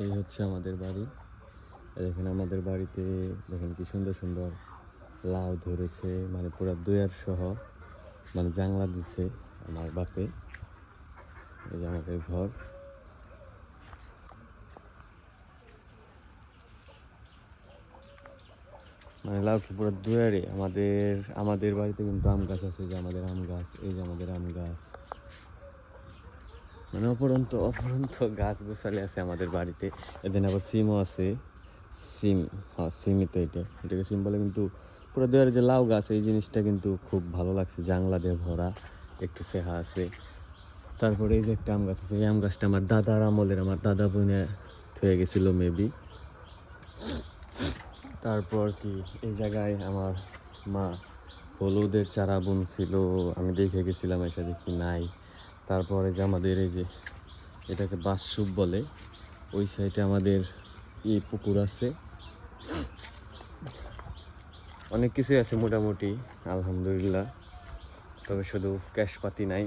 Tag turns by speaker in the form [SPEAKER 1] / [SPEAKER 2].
[SPEAKER 1] এই হচ্ছে আমাদের বাড়ি। দেখেন আমাদের বাড়িতে দেখেন কি সুন্দর সুন্দর লাউ ধরেছে, মানে পুরো দুয়ার সহ, মানে জাংলা দিছে আমার বাপে। এই যে আমাদের ঘর। মানে লাউ কি পুরো দুয়ারে। আমাদের আমাদের বাড়িতে কিন্তু আম গাছ আছে, যে আমাদের আম গাছ, এই যে আমাদের আম গাছ, মানে অপরন্ত অপরন্ত গাছ গোছালি আছে আমাদের বাড়িতে। এদিন আবার সিমও আছে। সিম, হ্যাঁ সিমই তো, এটাকে সিম বলে। কিন্তু পুরো দুয়ারে যে লাউ গাছ, এই জিনিসটা কিন্তু খুব ভালো লাগছে, জাংলা দিয়ে ভরা, একটু সেহা আছে। তারপরে এই যে একটা আম গাছ আছে, এই আম গাছটা আমার দাদার আমলের, আমার দাদা বইনে থয়ে গেছিলো মেবি। তারপর কি এই জায়গায় আমার মা হলুদের চারা বুনছিল, আমি দেখে গেছিলাম, এসে দেখি নাই। তারপরে যে আমাদের এই যে এটাকে বাঁশসুপ বলে, ওই সাইডে আমাদের পুকুর আছে, অনেক কিছুই আছে মোটামুটি আলহামদুলিল্লাহ। তবে শুধু ক্যাশপাতি নাই,